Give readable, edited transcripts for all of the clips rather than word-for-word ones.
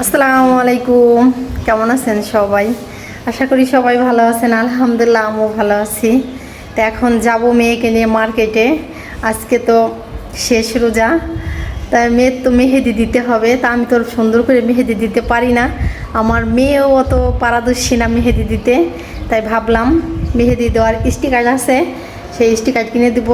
আসসালামু আলাইকুম, কেমন আছেন সবাই? আশা করি সবাই ভালো আছেন। আলহামদুলিল্লাহ আমিও ভালো আছি। তো এখন যাব মেয়েকে নিয়ে মার্কেটে। আজকে তো শেষ রোজা, তাই মেয়ের তো মেহেদি দিতে হবে। তা আমি তো সুন্দর করে মেহেদি দিতে পারি না, আমার মেয়েও অত পারদর্শী না মেহেদি দিতে। তাই ভাবলাম মেহেদি দেওয়ার স্টিকার আছে, সেই স্টিকার কিনে দিব,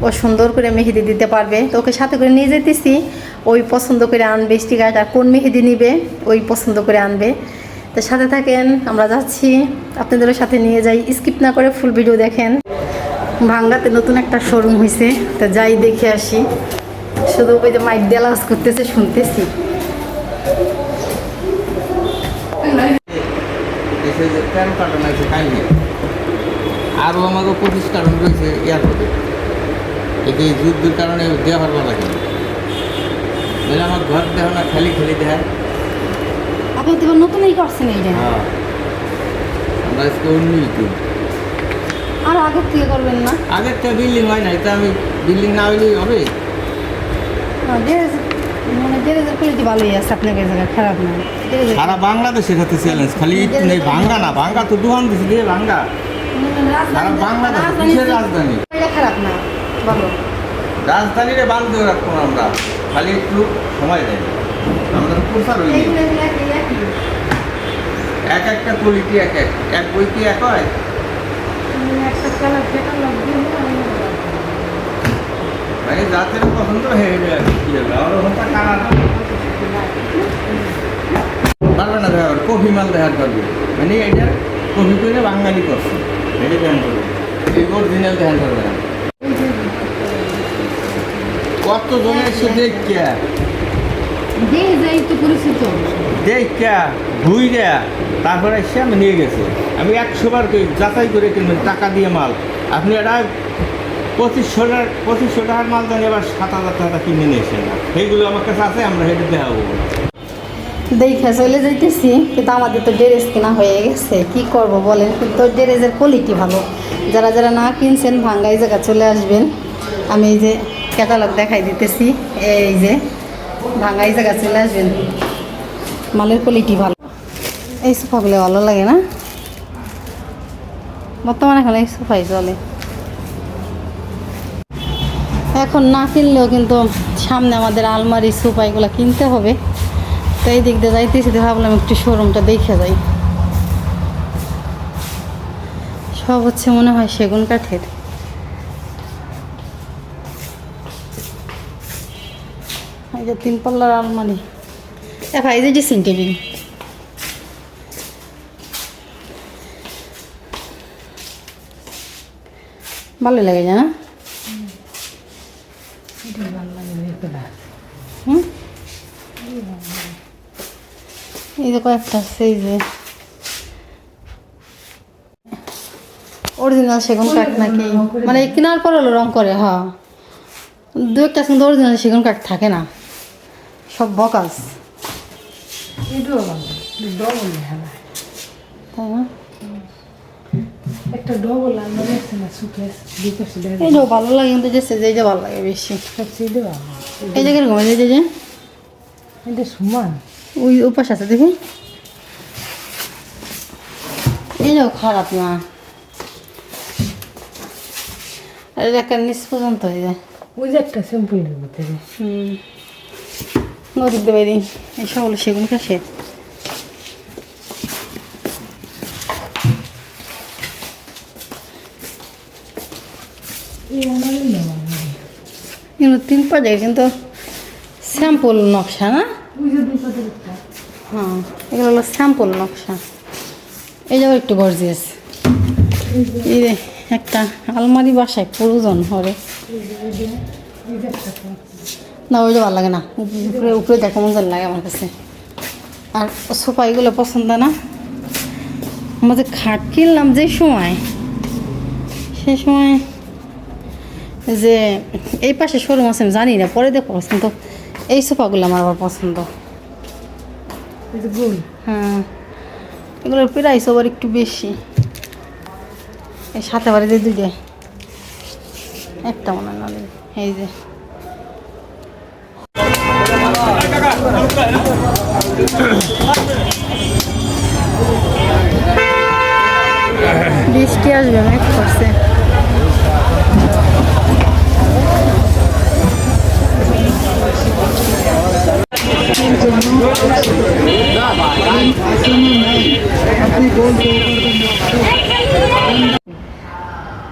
ও সুন্দর করে মেহেদি দিতে পারবে। তো ওকে সাথে করে নিয়ে যেতেছি, ওই পছন্দ করে আনবে স্টিকারটা, কোন মেহেদি নিবে ওই পছন্দ করে আনবে। তো সাথে থাকেন, আমরা যাচ্ছি, আপনাদেরও সাথে নিয়ে যাই, স্কিপ না করে ফুল ভিডিও দেখেন। ভাঙ্গাতে নতুন একটা শোরুম হয়েছে, তো যাই দেখে আসি। শুধু ওই যে মাইক দিয়ে আওয়াজ করতেছে, শুনতেছি। আরও আমাকে 25 কারণ রয়েছে এয়ারপোর্টে, এটি যুদ্ধের কারণে দেওয়া হওয়ার লাগে না। নাহলে আমার ঘর দেওয়া না, খালি খালি দেয়। আপনি তো নতুনই করছেন এইটা? হ্যাঁ, আমরা আজকে উন্নীত। আর আগের থেকে করবেন না? আগের তো বিল্ডিং হয় না, এটা আমি বিল্ডিং না হইলেই হবে। মানে গ্যারেজের কোয়ালিটি ভালোই আছে, আপনার জায়গায় খারাপ না। সারা বাংলাদেশের হাতে চ্যালেঞ্জ, খালি নেই ভাঙ্গা না, ভাঙ্গা তো দোকান দিছি দিয়ে ভাঙ্গা। সারা বাংলাদেশ কিসের রাজধানী? খারাপ না, ভালো। রাজধানীরে বান্ধব রাখবো না আমরা, খালি একটু সময় দেয় আমরা প্রচার হই। এক একটা কোয়ালিটি এক এক, এক বই কি এক হয়? মানে যাদের পছন্দ হয়ে যায় কি হবে, আমার ওখানটা কালার পারবে না দেখা, কফি মাল দেখার পারবে। মানে এটা কফি করে বাঙালি করছে, এটা ধ্যান করবে, এই অরিজিনাল ধ্যান করবে না। কত জনের সে দেখা ধুই দেয়া, তারপরে এসে আমি নিয়ে গেছে। আমি 100 বার যাচাই করে কিনবেন টাকা দিয়ে মাল। আপনি এটা 2500 টাকার মাল দেন, এবার 7000 টাকা কিনে নিয়ে এসে না, সেইগুলো আমার কাছে আছে, আমরা হেঁটে দেখাবো। দেখে চলে যাইতেছি, কিন্তু আমাদের তো ড্রেস কেনা হয়ে গেছে, কি করব বলেন। কিন্তু ড্রেসের কোয়ালিটি ভালো, যারা যারা না কিনছেন ভাঙ্গাই জায়গা চলে আসবেন। আমি এই যে ক্যাটালগ দেখাই দিতেছি, এই যে ভাঙ্গাই জায়গা চলে আসবেন, মালের কোয়ালিটি ভালো। এই সোফাগুলো ভালো লাগে না, বর্তমানে এখন এই সোফাই চলে। এখন না কিনলেও কিন্তু সামনে আমাদের আলমারি সোফা এগুলো কিনতে হবে। তো এই দিক দিয়ে যাইতেছি, ভাবলাম একটু শোরুমটা দেখে যাই। সব হচ্ছে মনে হয় সেগুন কাঠের। এই যে 3 পাল্লার আলমারি, এই যে ড্রেসিং টেবিল। ভালো লাগে না? এই যে কয়েকটা সেই যে অরিজিনাল সেগুন কাঠ নাকি, মানে কেনার পর হলো রং করে। হ্যাঁ, 2-1টা কিন্তু অরিজিনাল সেগুন কাঠ থাকে না, সব বকাজ। তাই না? এইটাও ভালো লাগে, কিন্তু এইটা ভালো লাগে বেশি। এই জায়গায় ঘুমাই যে সমান ওই উপাস আছে, দেখি এইটাও খারাপ না, আর একটা নিচ পর্যন্ত হয়ে যায়। ওই যে একটা সিম্পলের মধ্যে নদীর দেবে দিন, এইসব হলো সেগুন কাঠের। কিন্তু 3 পাজে কিন্তু স্যাম্পল নকশা না? হ্যাঁ, এগুলো হলো স্যাম্পল নকশা। এই যাবো একটু গর্জিয়াস। এই যে একটা আলমারি বাসায় প্রয়োজন হবে না, ওইটা ভালো লাগে না, উপরে উপরে দেখো মজা লাগে আমার কাছে। আর সোফা এগুলো পছন্দ না। আমাদের খাট কিনলাম যে সময়, সে সময় যে এই পাশে শোরুম আছে আমি জানি না, পরে দেখো, কিন্তু এই সোফাগুলো আমার আবার পছন্দ। হ্যাঁ, এগুলোর প্রাইস আবার একটু বেশি। এই সাথে বাড়ি যে 2টা, একটা মনে হয়, এই যে বৃষ্টি আসবে মেঘ করছে।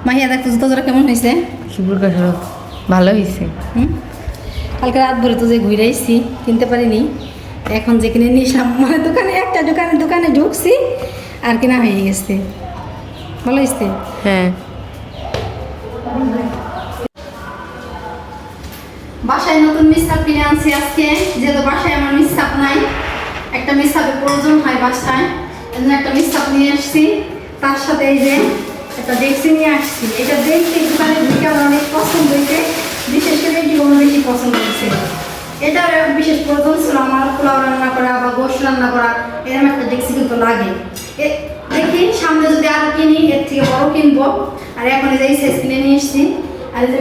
মাহিয়া দেখতো জুতো জোড়া কেমন হয়েছে? ভালো হয়েছে। কালকে রাত ভরে তো যে ঘুরে আইছি, কিনতে পারিনি। এখন যে কিনে নিলাম, মানে দোকানে একটা দোকানে ঢুকছি আর কেনা হয়ে গেছে। ভালো হয়েছে। হ্যাঁ, বাসায় নতুন মিসকাপ কিনে আনছি আজকে, যেহেতু বাসায় আমার মিসকাপ নাই, একটা মিসকাপের প্রয়োজন হয় বাসায়, এজন্য একটা মিসকাপ নিয়ে আসছি। তার সাথে এই যে একটা ডেক্সি নিয়ে আসছি। এটা দেখতে দোকানে ঢুকে আমার অনেক পছন্দ হয়েছে, বিশেষ করে এটি আমার বেশি পছন্দ হয়েছে। এটার বিশেষ প্রয়োজন ছিল আমার, পোলাও রান্না করা বা গোশত রান্না করা, এরকম একটা ডেক্সি কিন্তু লাগে। দেখি সামনে যদি আরও কিনি, এর থেকে বড় কিনবো। আর এখন এই যে এই সাইজ কিনে নিয়ে এসছি। আর এই যে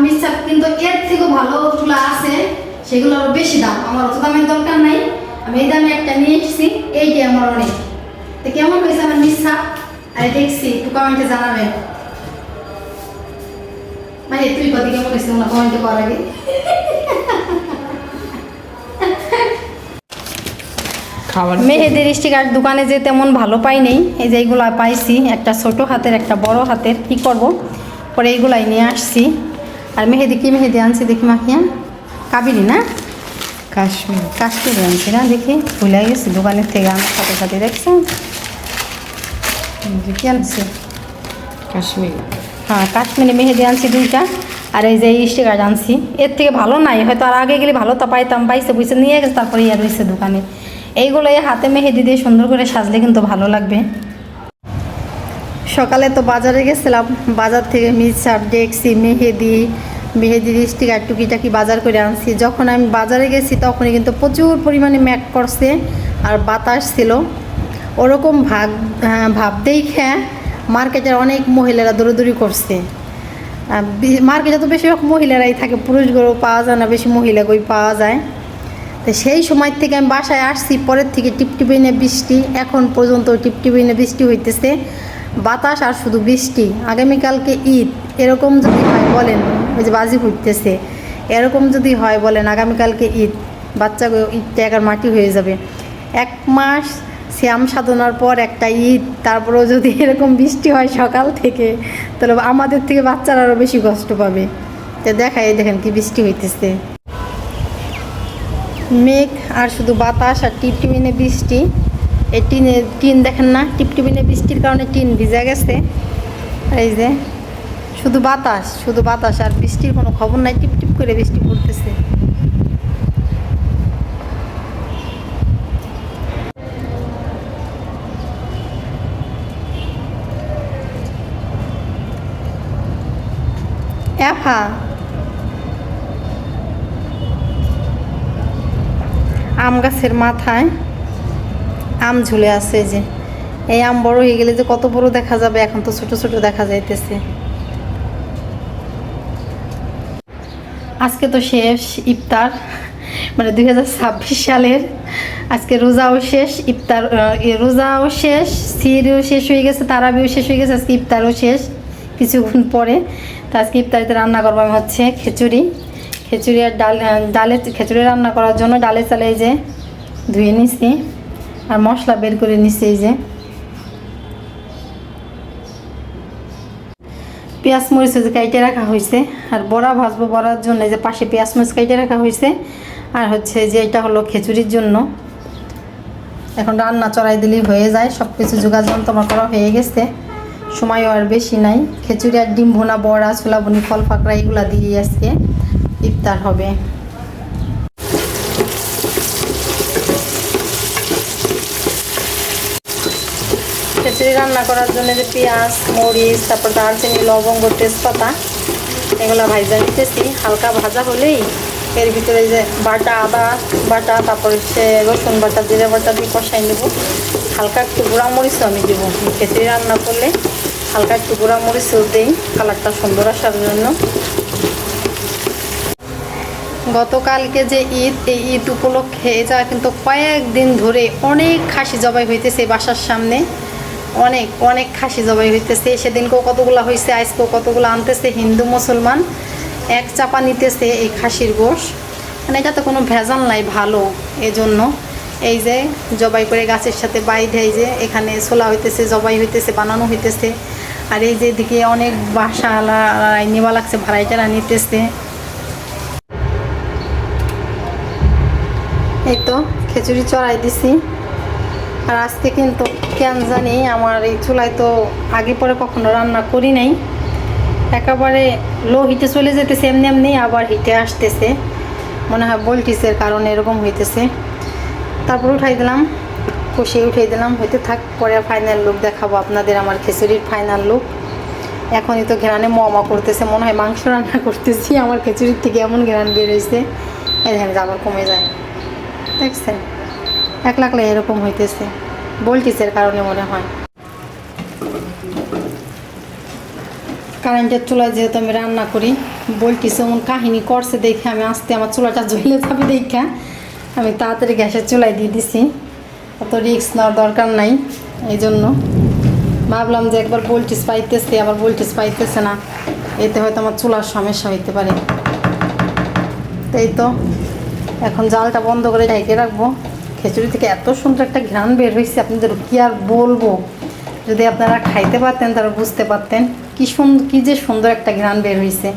মিসকাপ কিন্তু এর থেকেও ভালো চুলা আছে, সেগুলো আরও বেশি দাম। আমার অত দামের দরকার নাই, আমি এই দামে একটা নিয়ে এসেছি, এইটাই আমার অনেক। তো কেমন হয়েছে আমার মিসকাপ আর দেখছি একটু কমেন্টে জানাবেন। মানে তুই কত কেমন হয়েছে না কমেন্টে করার আগে। মেহেদির স্টিকার দোকানে যে তেমন ভালো পাই নেই, এই যে এইগুলো পাইছি, একটা ছোট হাতের একটা বড় হাতের। কি করব, পরে এইগুলাই নিয়ে আসছি। আর মেহেদি কি মেহেদি আনছি দেখি মাখিয়া? কাবেরি না কাশ্মীরি আনছি না, দেখি ভুলে গেছি দোকানের থেকে আমার সাথে সাথে। দেখছেন কি আনছি? কাশ্মীরি। হ্যাঁ, কাশ্মীরি মেহেদি আনছি 2টা। আর এই যে এই স্টিকার আনছি, এর থেকে ভালো নাই, হয়তো আর আগে গেলে ভালো তা পাইতাম। পাইছে বুঝছে নিয়ে গেছে, তারপরে ইয়ে রয়েছে দোকানে। এইগুলো হাতে মেহেদি দিয়ে সুন্দর করে সাজলে কিন্তু ভালো লাগবে। সকালে তো বাজারে গেছিলাম, বাজার থেকে মিক্সার, ডেক্সি, মেহেদির স্টিকার টুকিটাকি বাজার করে আনছি। যখন আমি বাজারে গেছি তখনই কিন্তু প্রচুর পরিমাণে মেঘ করছে আর বাতাস ছিল। ওরকম ভাব দেখে মার্কেটের অনেক মহিলারা দৌড়দৌড়ি করছে। মার্কেটে তো বেশিরভাগ মহিলারাই থাকে, পুরুষগুলো পাওয়া যায় না, বেশি মহিলাগুলোই পাওয়া যায়। তো সেই সময় থেকে আমি বাসায় আসছি, পরের থেকে টিপটিপিনে বৃষ্টি, এখন পর্যন্ত টিপটিপিনে বৃষ্টি হইতেছে, বাতাস আর শুধু বৃষ্টি। আগামীকালকে ঈদ, এরকম যদি হয় বলেন, ওই যে বাজি ফুটতেছে, এরকম যদি হয় বলেন আগামীকালকে ঈদ, বাচ্চাগুলো ঈদটা একার মাটি হয়ে যাবে। 1 মাস শ্যাম সাধনার পর একটা ঈদ, তারপরেও যদি এরকম বৃষ্টি হয় সকাল থেকে, তাহলে আমাদের থেকে বাচ্চারা আরও বেশি কষ্ট পাবে। তো দেখেন কি বৃষ্টি হইতেছে, মেঘ আর শুধু বাতাস আর টিপটিপিনে বৃষ্টি। এই টিন দেখেন না, টিপটিপিনে বৃষ্টির কারণে টিন ভিজে গেছে। এই যে শুধু বাতাস আর বৃষ্টির কোনো খবর নাই, টিপটিপ করে বৃষ্টি পড়তেছে। আম গাছের মাথায় আম ঝুলে আছে, যে এই আম বড় হয়ে গেলে যে কত বড় দেখা যাবে, এখন তো ছোট ছোট দেখা যাইতেছে। আজকে তো শেষ ইফতার, মানে 2026 সালের আজকে রোজাও শেষ, ইফতার রোজাও শেষ, সিরিও শেষ হয়ে গেছে, তারাবিও শেষ হয়ে গেছে, আজকে ইফতারও শেষ কিছুক্ষণ পরে। তো আজকে ইফতারিতে রান্না করবো আমি হচ্ছে খিচুড়ি আর খিচুড়ি রান্না করার জন্য ডালে চালে এই যে ধুয়ে নিছি আর মশলা বের করে নিছি। এই যে পেঁয়াজ মরিচ কাইটে রাখা হয়েছে, আর বড়া ভাজবো, বড়ার জন্য যে পাশে পেঁয়াজ মরিচ কাইটে রাখা হয়েছে। আর হচ্ছে যে এটা হলো খিচুড়ির জন্য, এখন রান্না চড়াই দিলেই হয়ে যায়। সব কিছু যোগাযোগ তোমার করা হয়ে গেছে, সময়ও আর বেশি নাই। খিচুড়ি আর ডিম ভুনা, বড়া, ছোলাবুনি, ফল ফাকড়া এগুলা দিয়ে আজকে ইফতার হবে। খিচুড়ি রান্না করার জন্য যে পেঁয়াজ, মরিচ, তারপর দারচিনি, লবঙ্গ, তেজপাতা এগুলো ভাজা নিতেছি। হালকা ভাজা হলেই এর ভিতরে যে বাটা আদা বাটা, তারপর হচ্ছে রসুন বাটা, জিরা বাটা দিয়ে কষাই নেব। হালকা একটু গুঁড়া মরিচও আমি দেবো, খিচুড়ি রান্না করলে হালকা একটু গুঁড়া মরিচও দিই কালারটা সুন্দর আসার জন্য। গতকালকে যে ঈদ, এই ঈদ উপলক্ষে এটা কিন্তু কয়েকদিন ধরে অনেক খাসি জবাই হইতেছে বাসার সামনে, অনেক অনেক খাসি জবাই হইতেছে। সেদিনকেও কতগুলো হয়েছে, আজকেও কতগুলো আনতেছে। হিন্দু মুসলমান এক চাপা নিতেছে এই খাসির গোশ, মানে এটা তো কোনো ভেজাল নাই, ভালো। এজন্য এই যে জবাই করে গাছের সাথে বাইধে এই যে এখানে ছোলা হইতেছে, জবাই হইতেছে, বানানো হইতেছে। আর এই যে এদিকে অনেক বাসা নেওয়া লাগছে, ভাড়াইটারা নিতেছে। এই তো খিচুড়ি চড়াই দিছি। আর আজকে কিন্তু কেন জানি আমার এই চুলায় তো আগে পরে কখনো রান্না করি নাই, একেবারে লো হিটে চলে যেতেছে এমনি এমনি, আবার হিটে আসতেছে, মনে হয় ভোল্টেজের কারণে এরকম হইতেছে। তারপর উঠাই দিলাম, কষিয়ে উঠাই দিলাম, হইতে থাক, পরে ফাইনাল লুক দেখাবো আপনাদের, আমার খিচুড়ির ফাইনাল লুক। এখনই তো ঘেরানে মমা করতেছে, মনে হয় মাংস রান্না করতেছি, আমার খিচুড়ির থেকে এমন ঘেরান বের হয়েছে। এই দেখেন আবার কমে যায়, দেখছেন, এক লাগলে এরকম হইতেছে, ভোল্টেজের কারণে মনে হয়। কারেন্টের চুলায় যেহেতু আমি রান্না করি, ভোল্টেজ এমন কাহিনী করছে দেখে আমি আসতে আমার চুলাটা জ্বলে যাবে দেখা আমি তাড়াতাড়ি গ্যাসের চুলায় দিয়ে দিছি, অত রিস্ক নেওয়ার দরকার নাই। এই জন্য ভাবলাম যে একবার ভোল্টেজ পাইতেছে, আবার ভোল্টেজ পাইতেছে না, এতে হয়তো আমার চুলার সমস্যা হইতে পারে। তাই তো এখন জালটা বন্ধ করে ঢেকে রাখবো। খিচুড়ি থেকে এত সুন্দর একটা ঘ্রাণ বের হয়েছে, আপনাদের কি আর বলবো, যদি আপনারা খাইতে পারতেন তারা বুঝতে পারতেন কি সুন্দর, কি যে সুন্দর একটা ঘ্রাণ বের হয়েছে।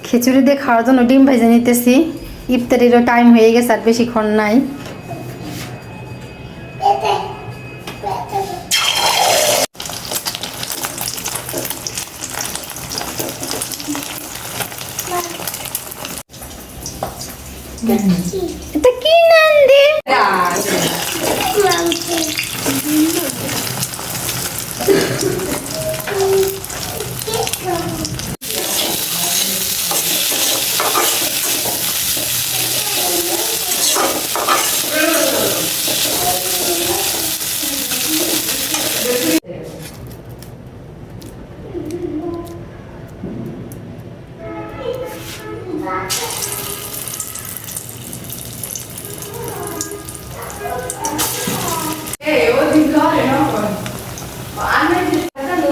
খিচুড়ি দিয়ে খাওয়ার জন্য ডিম ভেজে নিতেছি, ইফতারিরও টাইম হয়ে গেছে, আর বেশিক্ষণ নাই। এটা কি নান্দি?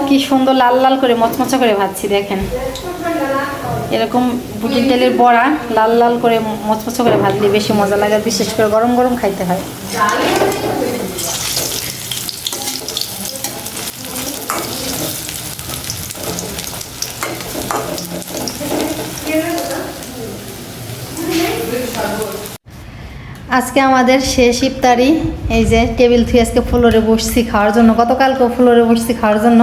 কি সুন্দর লাল লাল করে মচমচা করে ভাজছি, দেখেন এরকম বুটের ডালের বড়া লাল লাল করে মচমচা করে ভাজলে বেশি মজা লাগে, আর বিশেষ করে গরম গরম খাইতে হয়। আজকে আমাদের শেষ ইফতারি। এই যে টেবিল থুই আজকে ফ্লোরে বসছি খাওয়ার জন্য, গতকালকেও ফ্লোরে বসছি খাওয়ার জন্য,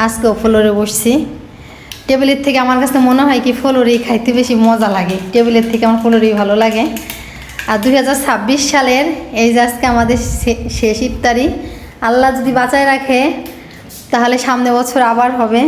আজকেও ফ্লোরে বসছি। টেবিলের থেকে আমার কাছে মনে হয় কি ফ্লোরেই খাইতে বেশি মজা লাগে, টেবিলের থেকে আমার ফ্লোরেই ভালো লাগে। আর 2026 সালের এই যে আজকে আমাদের শেষ ইফতারি, আল্লাহ যদি বাঁচায় রাখে তাহলে সামনে বছর আবার হবে।